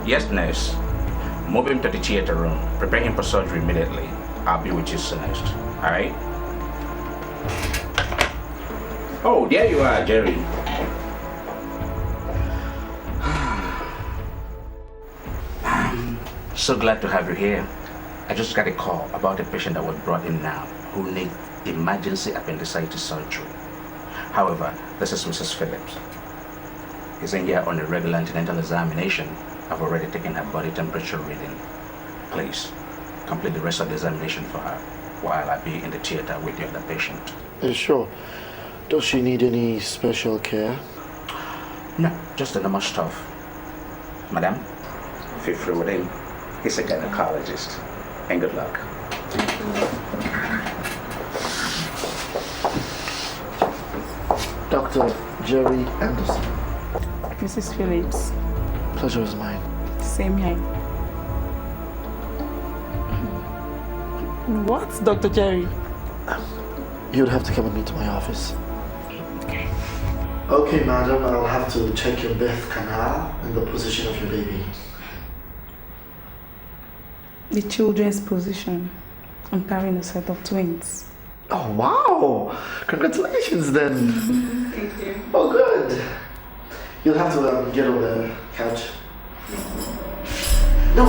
Yes, nurse. Move him to the theater room. Prepare him for surgery immediately. I'll be with you soonest. Alright? Oh, there you are, Jerry. So glad to have you here. I just got a call about a patient that was brought in now who needs emergency appendicitis surgery. However, this is Mrs. Phillips. He's in here on a regular antenatal examination. I've already taken her body temperature reading. Please, complete the rest of the examination for her while I be in the theater with the other patient. Sure. Does she need any special care? No, just the normal stuff. Madam, feel free with him. He's a gynecologist. And good luck. Dr. Jerry Anderson. Mrs. Phillips. Pleasure is mine. Same here. What, Dr. Jerry? You'd have to come with me to my office. Okay. Okay, madam, I'll have to check your birth canal and the position of your baby. The children's position. I'm carrying a set of twins. Oh, wow! Congratulations then. Thank you. Oh, good. You'll have to get on the couch. No.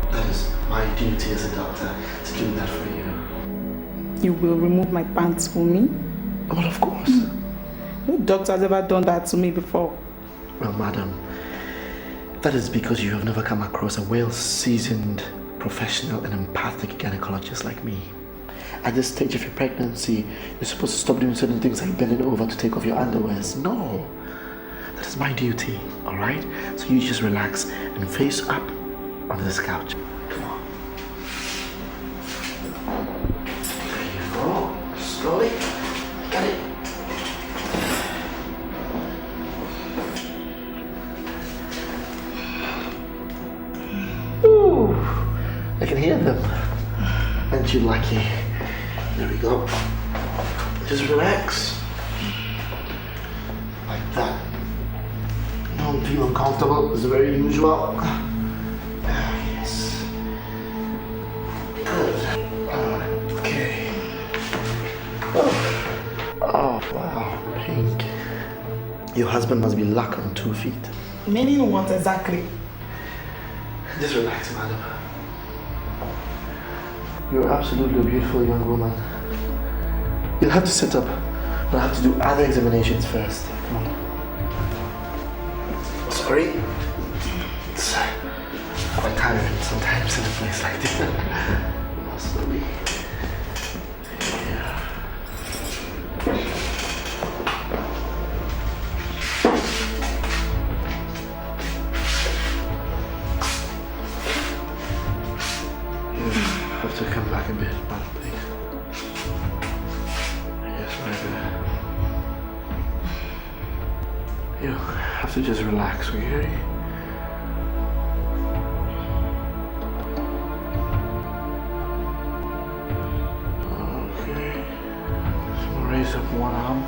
That is my duty as a doctor to do that for you. You will remove my pants for me? Well, of course. No doctor has ever done that to me before. Well, madam, that is because you have never come across a well-seasoned, professional and empathic gynecologist like me. At this stage of your pregnancy, you're supposed to stop doing certain things like bending over to take off your underwears. No, that is my duty, all right? So you just relax and face up on this couch. Come on. There you go. Slowly. Got it. Ooh, I can hear them. Aren't you lucky? There we go. Just relax. Like that. Don't feel uncomfortable. It's very usual. Yes. Good. Okay. Oh, wow. Pink. Your husband must be luck on 2 feet. Meaning what exactly? Just relax, madam. You're absolutely a beautiful young woman. You'll have to sit up, but I have to do other examinations first. Come on. Sorry. It's quite tiring sometimes in a place like this. Slowly. Yeah. Have to come back a bit, man, please. Yes, right there. You have to just relax, okay? Okay. Just gonna raise up one arm.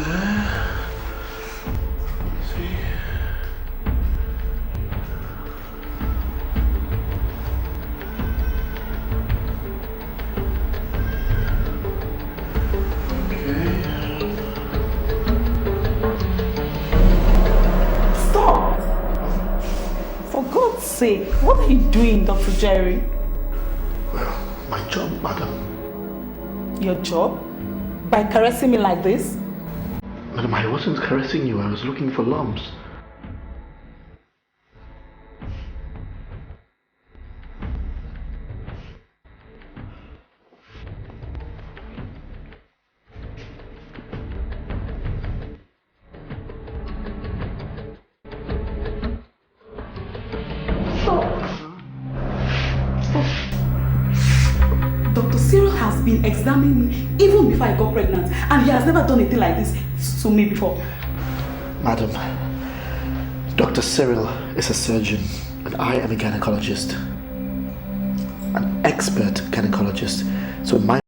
There. See? What are you doing, Dr. Jerry? Well, my job, madam. Your job? By caressing me like this? Madam, I wasn't caressing you. I was looking for lumps. Dr. Cyril has been examining me even before I got pregnant, and he has never done anything like this to me before. Madam, Dr. Cyril is a surgeon, and I am a gynecologist. An expert gynecologist. So my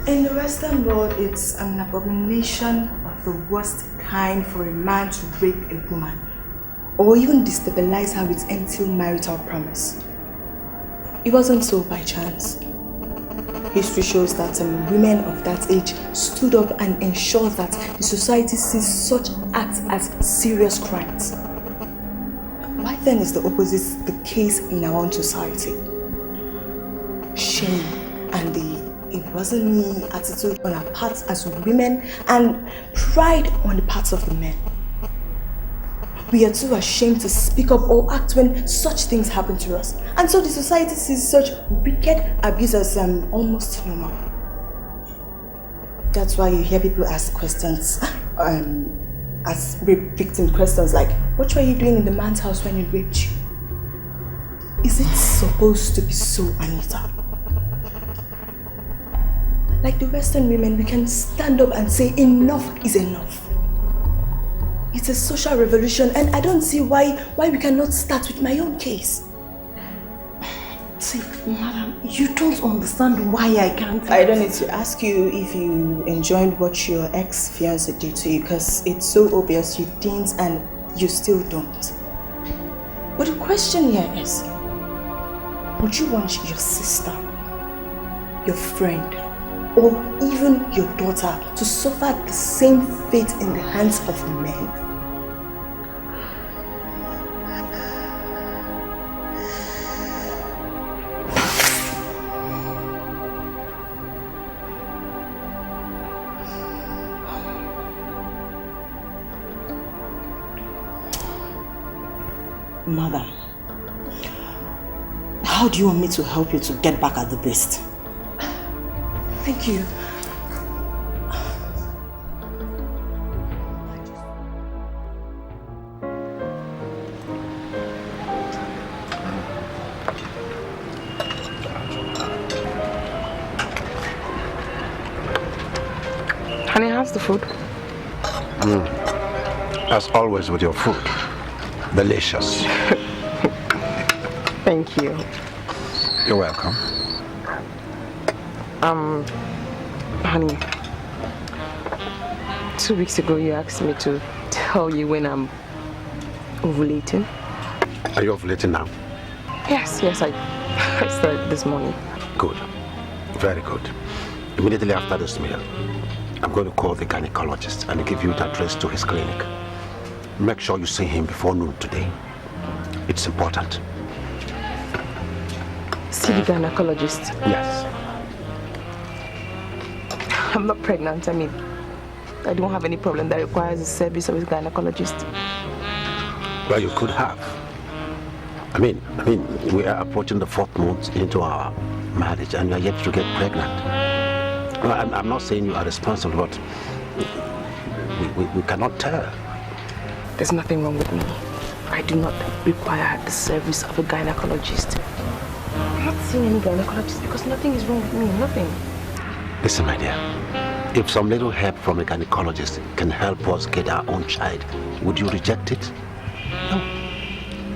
In the Western world, it's an abomination of the worst kind for a man to rape a woman or even destabilize her with empty marital promise. It wasn't so by chance. History shows that women of that age stood up and ensured that the society sees such acts as serious crimes. Why then is the opposite the case in our own society? Shame and the "it wasn't me" attitude on our parts as women and pride on the parts of the men. We are too ashamed to speak up or act when such things happen to us. And so the society sees such wicked abuse as almost normal. That's why you hear people ask questions, as rape victim questions like, what were you doing in the man's house when he raped you? Is it supposed to be so, Anita? Like the Western women, we can stand up and say enough is enough. It's a social revolution and I don't see why we cannot start with my own case. See, madam, you don't understand why I can't. I don't need to ask you if you enjoyed what your ex-fiancé did to you because it's so obvious you didn't and you still don't. But the question here is, would you want your sister, your friend, or even your daughter to suffer the same fate in the hands of men? Madam, how do you want me to help you to get back at the beast? Thank you. Honey, how's the food? As always with your food. Delicious. Thank you. You're welcome. Honey, 2 weeks ago you asked me to tell you when I'm ovulating. Are you ovulating now? Yes, I started this morning. Good. Very good. Immediately after this meal, I'm going to call the gynecologist and give you the address to his clinic. Make sure you see him before noon today. It's important. See the gynecologist? Yes. I'm not pregnant. I mean, I don't have any problem that requires the service of a gynecologist. Well, you could have. I mean, we are approaching the 4th month into our marriage and you are yet to get pregnant. Well, I'm not saying you are responsible, but we cannot tell. There's nothing wrong with me. I do not require the service of a gynecologist. I'm not seeing any gynecologist because nothing is wrong with me, nothing. Listen, my dear, if some little help from a gynecologist can help us get our own child, would you reject it? No.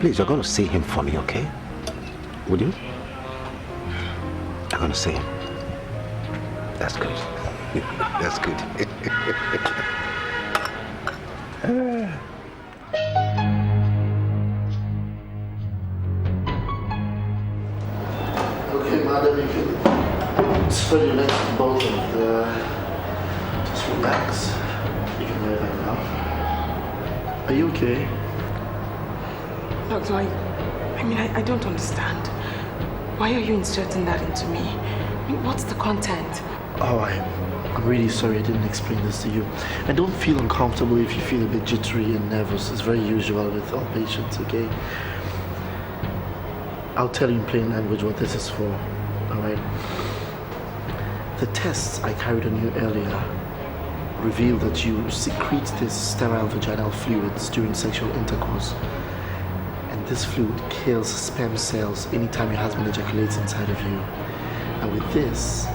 Please, you're going to see him for me, okay? Would you? You're going to see him. That's good. That's good. Okay, madam, you can spread your legs to both of the just relax. You can lie back now. Are you okay? Doctor, I don't understand. Why are you inserting that into me? I mean, what's the content? Oh, I'm really sorry I didn't explain this to you. And don't feel uncomfortable if you feel a bit jittery and nervous. It's very usual with all patients, okay? I'll tell you in plain language what this is for, alright? The tests I carried on you earlier revealed that you secrete this sterile vaginal fluids during sexual intercourse. And this fluid kills sperm cells anytime your husband ejaculates inside of you. And with this,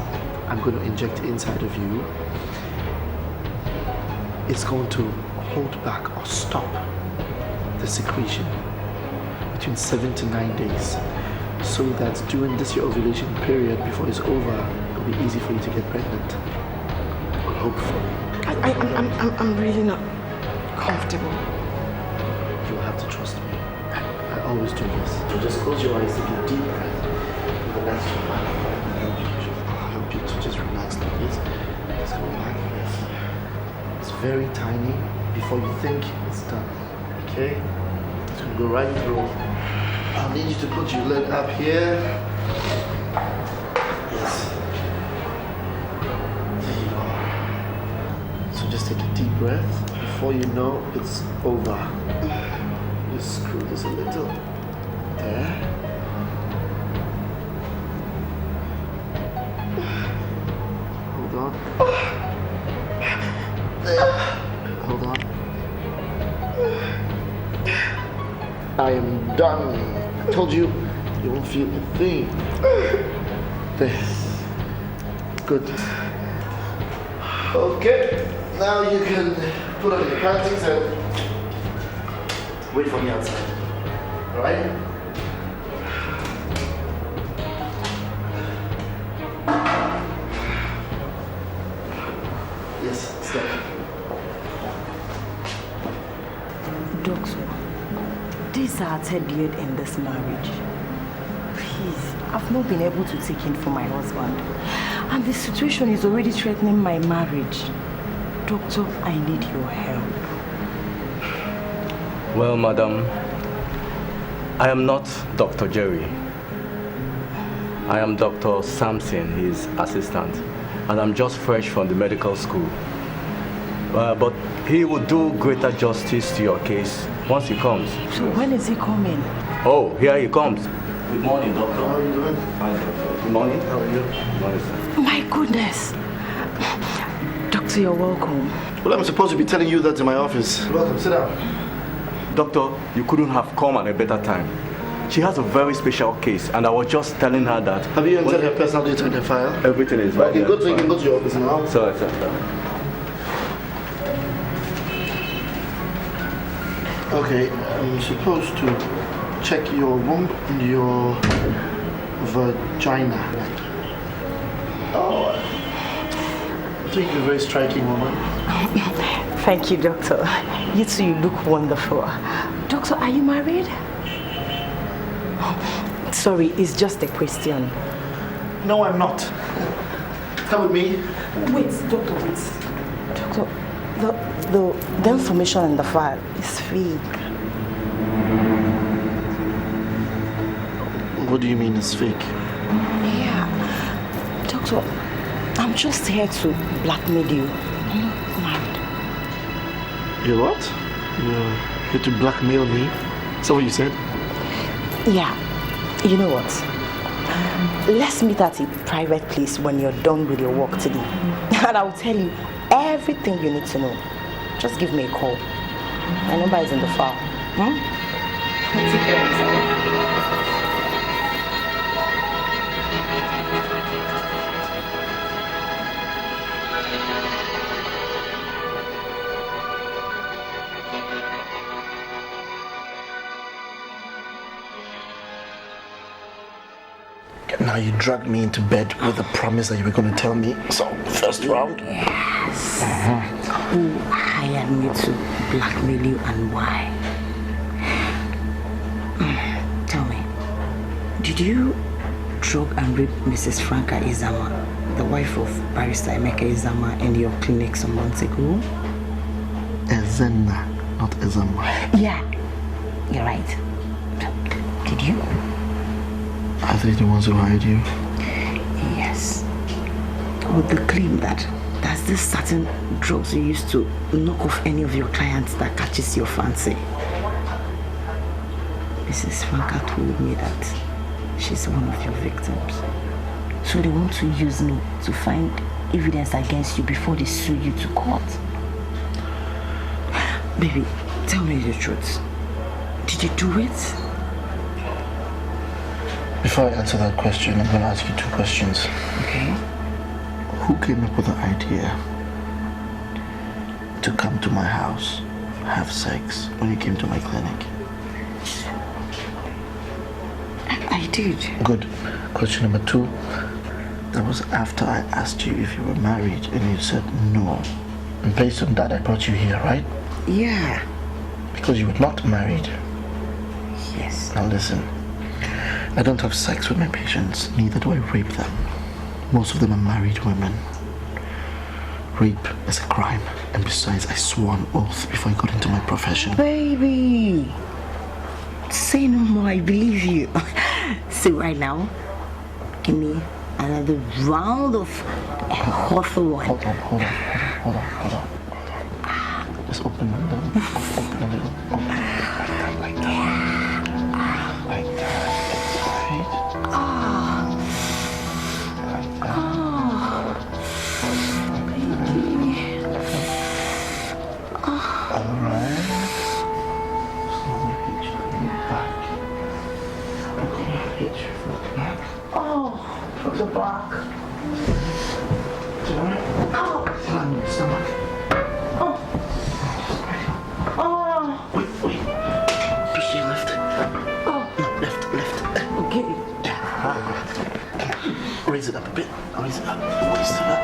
I'm going to inject inside of you. It's going to hold back or stop the secretion between 7 to 9 days, so that during this your ovulation period, before it's over, you'll be easy for you to get pregnant. Hopefully. I'm really not comfortable. You'll have to trust me. I always do this. So just close your eyes, take a deep breath. Relax your mind. I'll help you to just relax like this. Just go back. Yes. It's very tiny. Before you think it's done. Okay? It's gonna go right through. I'll need you to put your leg up here. Yes. There you go. So just take a deep breath. Before you know, it's over. Just screw this a little. There. Hold on. There. Hold on. I am done. I told you, you won't feel a thing. There. Good. Okay. Now you can put on your panties and wait for me outside. Alright? Yes, step. Doctor, this is our third year in this marriage. Please, I've not been able to take in for my husband. And the situation is already threatening my marriage. Doctor, I need your help. Well, madam, I am not Dr. Jerry. I am Dr. Sampson, his assistant, and I'm just fresh from the medical school. But he will do greater justice to your case once he comes. So when is he coming? Oh, here he comes. Good morning, doctor. How are you doing? Fine, doctor. Good morning. How are you? Good morning, sir. My goodness. Doctor, you're welcome. Well, I'm supposed to be telling you that in my office. Welcome, sit down. Doctor, you couldn't have come at a better time. She has a very special case, and I was just telling her that... Have you entered her personal data in the file? Everything is right Okay, there. good, so you can go to your office now. Sorry, sir. Okay, I'm supposed to check your womb and your vagina. Oh, I think you're a very striking woman. Thank you, doctor. You two, you look wonderful. Doctor, are you married? Sorry, it's just a question. No, I'm not. Come with me. Wait, doctor, wait. Doctor, the information in the file is fake. What do you mean it's fake? Yeah. Doctor, I'm just here to blackmail you. I'm not married. You're what? You're here to blackmail me? Is that what you said? Yeah. You know what? Let's meet at a private place when you're done with your work today. And I'll tell you everything you need to know. Just give me a call. My number is in the file. Take care of yourself. Now you dragged me into bed with a promise that you were going to tell me. So, first round. Yes. Who hired me to blackmail you and why? Tell me, did you drug and rape Mrs. Franca Izama, the wife of Barrister Emeka Izama, in your clinic some months ago? Ezenna, not Izama. Yeah, you're right. Did you? Are they the ones who hired you? Yes. With the claim that there's this certain drugs you use to knock off any of your clients that catches your fancy. Mrs. Franca told me that she's one of your victims. So they want to use me to find evidence against you before they sue you to court. Baby, tell me the truth. Did you do it? Before I answer that question, I'm going to ask you two questions. Okay. Who came up with the idea to come to my house, have sex, when you came to my clinic? I did. Good. Question number two. That was after I asked you if you were married and you said no. And based on that, I brought you here, right? Yeah. Because you were not married. Yes. Now listen, I don't have sex with my patients, neither do I rape them. Most of them are married women. Rape is a crime, and besides, I swore an oath before I got into my profession. Baby, say no more, I believe you. See, right now, give me another round of a hot one. Hold on. Just open them down. Open a little. Open like that. Like that. Right? Alright. Slowly hit your back. Hit your foot back. From the back. Sit on your stomach. Wait. Push your left. No, left. Okay. Raise it up a bit. Raise it up. Raise it up.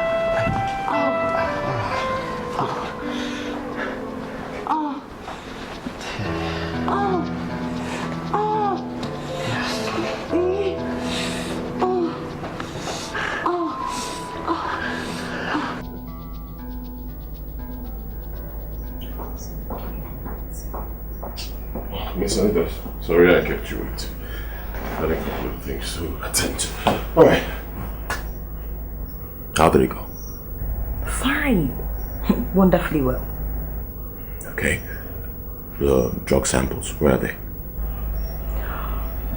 Miss Anita, sorry I kept you waiting. I had a couple of things to attend to. Alright. How did it go? Fine. Wonderfully well. Okay. The drug samples, where are they?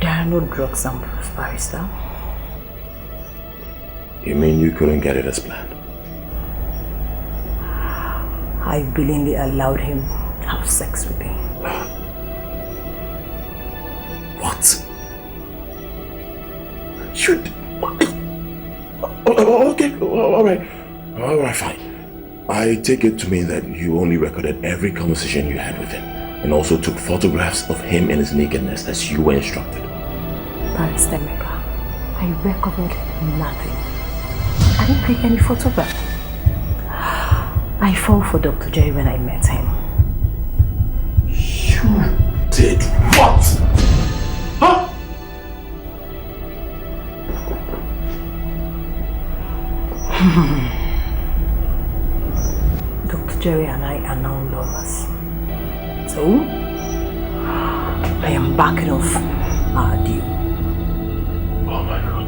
There are no drug samples, barrister. You mean you couldn't get it as planned? I willingly allowed him to have sex with me. What? You... Okay, alright, fine. I take it to mean that you only recorded every conversation you had with him and also took photographs of him in his nakedness as you were instructed. Barrister Mega, I recorded nothing. I didn't take any photograph. I fell for Dr. Jerry when I met him. You did what? Huh? Dr. Jerry and I are now lovers. So, I am backing off our deal. Oh my God.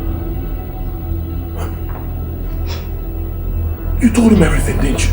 You told him everything, didn't you?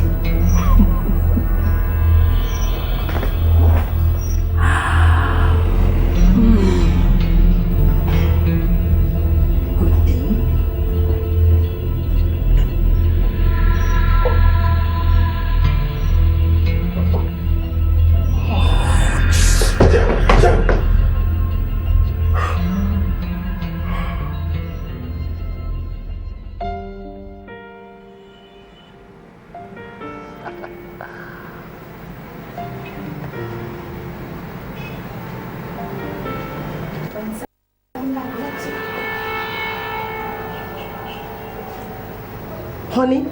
Honey?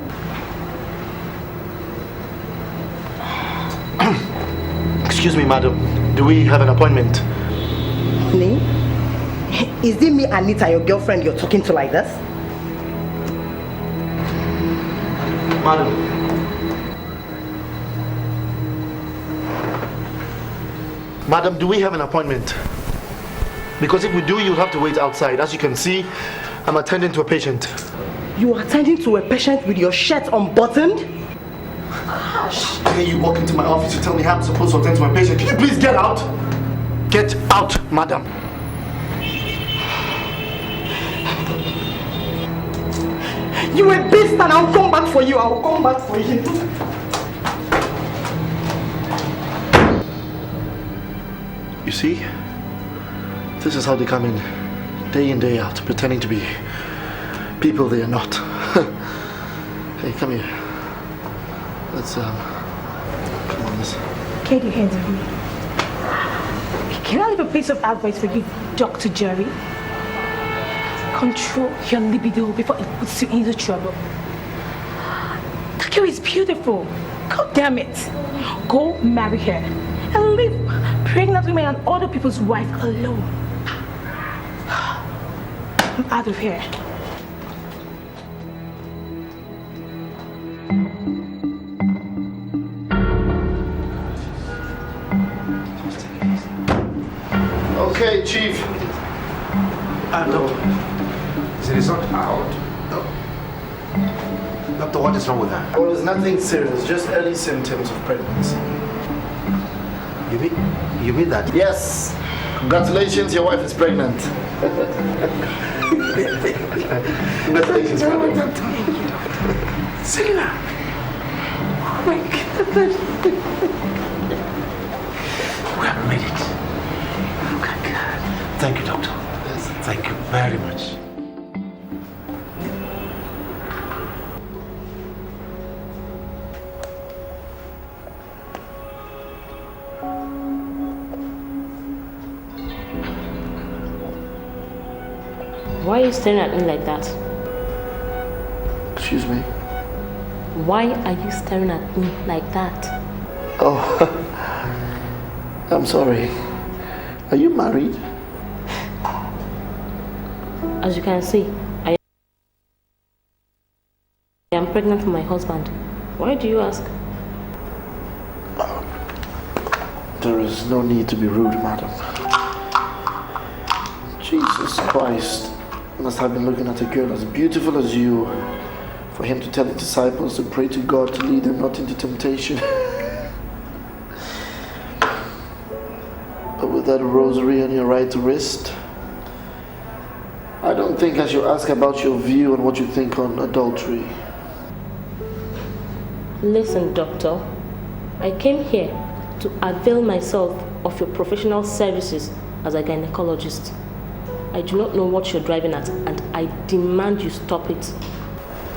Excuse me, madam. Do we have an appointment? Honey? Is it me, Anita, your girlfriend, you're talking to like this? Madam. Madam, do we have an appointment? Because if we do, you'll have to wait outside. As you can see, I'm attending to a patient. You are attending to a patient with your shirt unbuttoned? Gosh. Hey, you walk into my office, you tell me how I'm supposed to attend to my patient. Can you please get out? Get out, madam. You a beast and I'll come back for you. I'll come back for you. You see? This is how they come in, day out, pretending to be people they are not. Hey, come here. Let's, come on, let's... Get your hands on me. Can I leave a piece of advice for you, Dr. Jerry? control your libido before it puts you into trouble. That girl is beautiful. God damn it. Go marry her and leave pregnant women and other people's wife alone. I'm out of here. Okay, Chief. Is the result out? Doctor, what is wrong with her? Well, it's nothing serious, just early symptoms of pregnancy. You mean that? Yes. Congratulations, your wife is pregnant. Congratulations, madam. Selena! Oh my God. We have made it. Oh my God. Thank you, doctor. Yes. Thank you very much. Why are you staring at me like that? Excuse me? Why are you staring at me like that? Oh, I'm sorry. Are you married? As you can see, I am pregnant for my husband. Why do you ask? There is no need to be rude, madam. Jesus Christ. Must have been looking at a girl as beautiful as you for him to tell the disciples to pray to God to lead them not into temptation. But with that rosary on your right wrist, I don't think I should ask about your view on what you think on adultery. Listen, doctor. I came here to avail myself of your professional services as a gynecologist. I do not know what you're driving at, and I demand you stop it.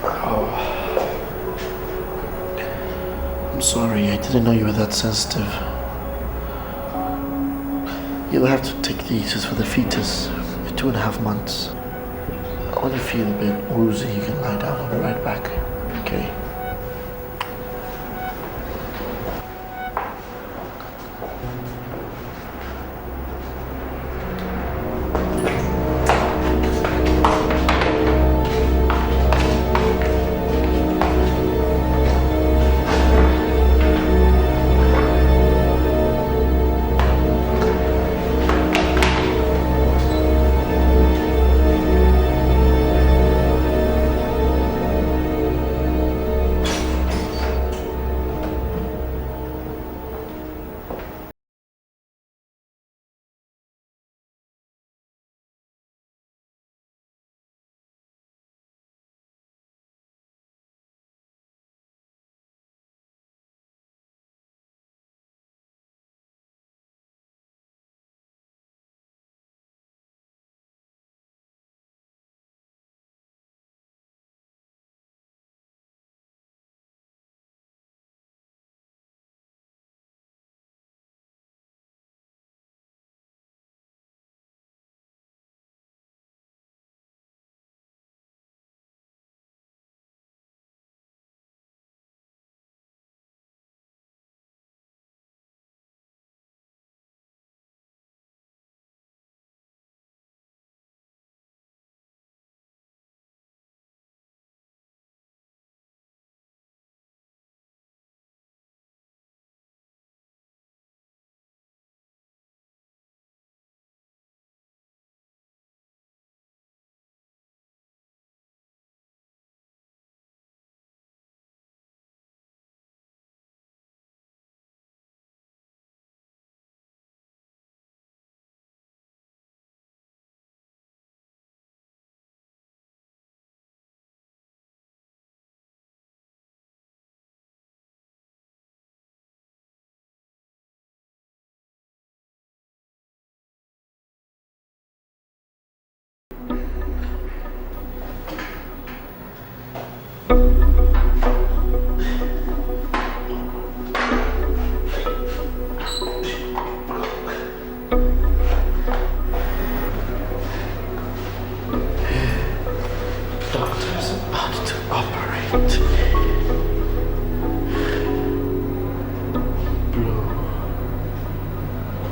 Oh. I'm sorry, I didn't know you were that sensitive. You'll have to take these as for the fetus for 2.5 months. When you feel a bit woozy, you can lie down. I'll be right back. Okay?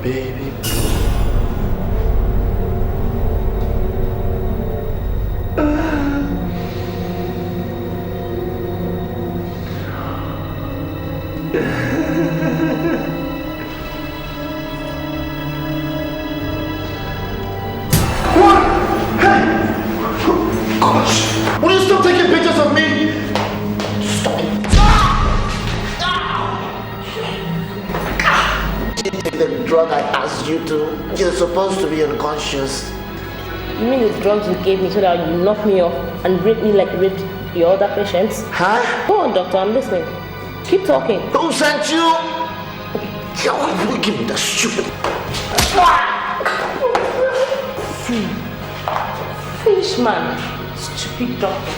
Baby. Gosh, will you stop taking pictures of me? Stop it. The drug I asked you to, you're supposed to be unconscious. You mean the drugs you gave me so that you knock me off and rape me like you raped your other patients? Huh? Go on, doctor, I'm listening. Keep talking. Who sent you? You give me that stupid. Fish man. Stupid doctor.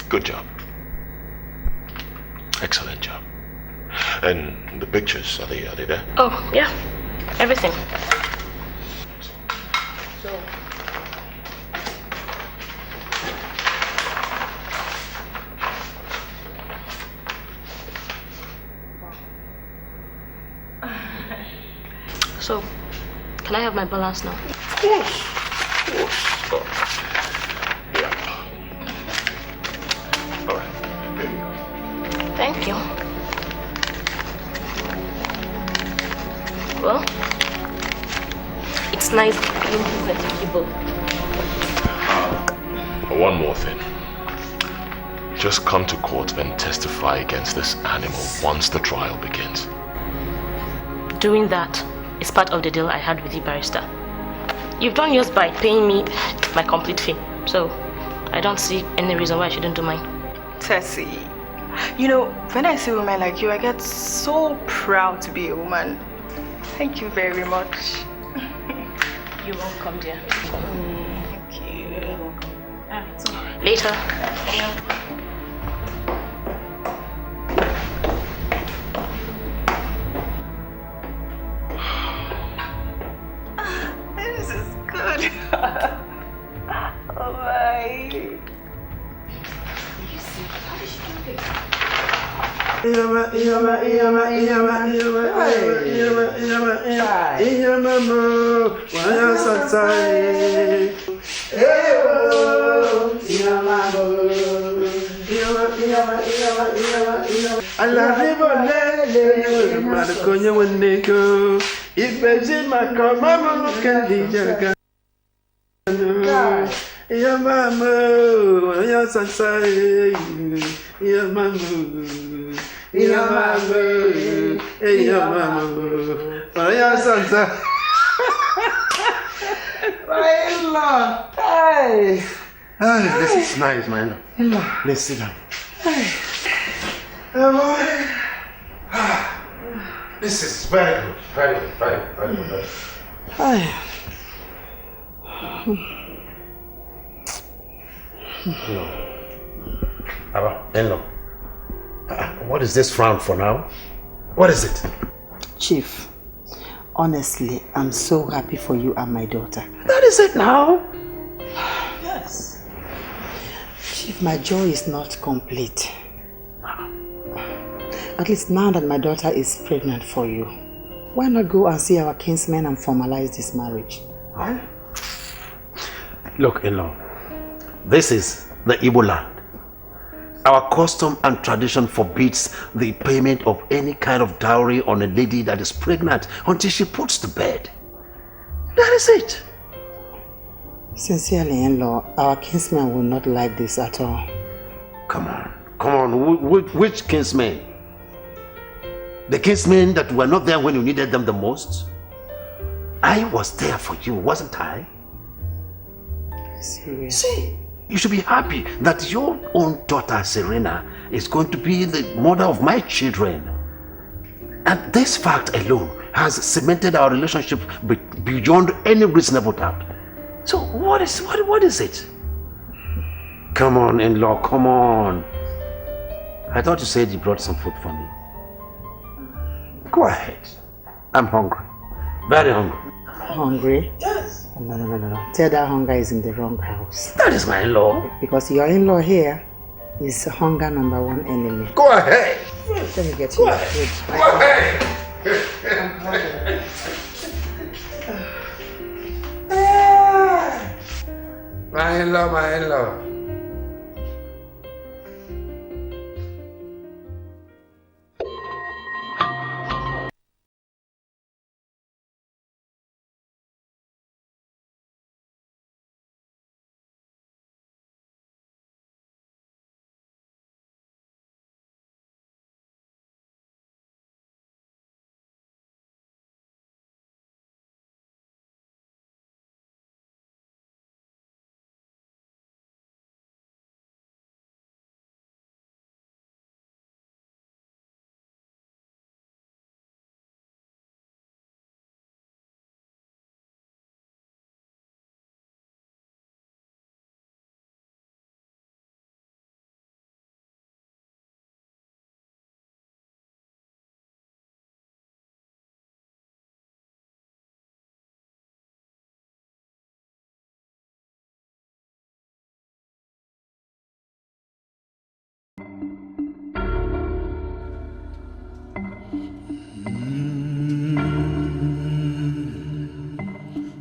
Good job. Excellent job. And the pictures, are they there? Oh, yeah. Everything. So. So, can I have my balance now? Of course. Yeah. All right. Here you go. Thank you. Well, it's nice being present with you both. One more thing. Just come to court and testify against this animal once the trial begins. Doing that is part of the deal I had with you, barrister. You've done yours by paying me my complete fee, so I don't see any reason why I shouldn't do mine. Tessie, you know, when I see women like you, I get so proud to be a woman. Thank you very much. You're welcome, dear. Thank you. You're welcome. Later. This is good. Oh my. Yeah, mama, yeah, sansai, yeah, mama, yeah, mama, yeah, mama, yeah, sansai. My in-law, hey. This is nice, man. Let's sit down. This is very good, very good, very good. Hello. What is this frown for now? What is it? Chief, honestly, I'm so happy for you and my daughter. That is it now. Yes. Chief, my joy is not complete. At least now that my daughter is pregnant for you, why not go and see our kinsmen and formalize this marriage? Huh? Look, in-law, this is the Igbo land. Our custom and tradition forbids the payment of any kind of dowry on a lady that is pregnant until she puts to bed. That is it. Sincerely, in-law, our kinsman will not like this at all. Come on. Which kinsmen? The kinsmen that were not there when you needed them the most? I was there for you, wasn't I? Serious. See, you should be happy that your own daughter, Serena, is going to be the mother of my children. And this fact alone has cemented our relationship beyond any reasonable doubt. So what is it? Come on, in-law, come on. I thought you said you brought some food for me. Go ahead. I'm hungry. Very hungry. Hungry? Yes. No. Tell that hunger is in the wrong house. That is my in-law. Because your in-law here is hunger number one enemy. Go ahead. Let me get you food. Go ahead. I'm hungry. My in-law.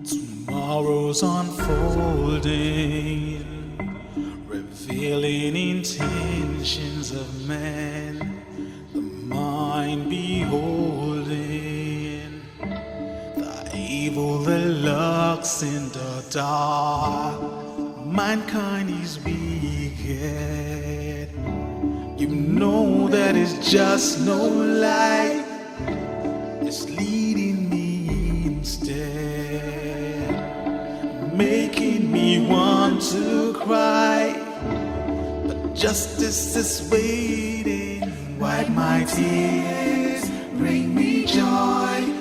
Tomorrow's unfolding, revealing intentions of man, the mind beholding the evil that lurks in the dark. Mankind is wicked. You know that it's just no light. It's leading me instead, making me want to cry. But justice is waiting. Wipe my tears, bring me joy.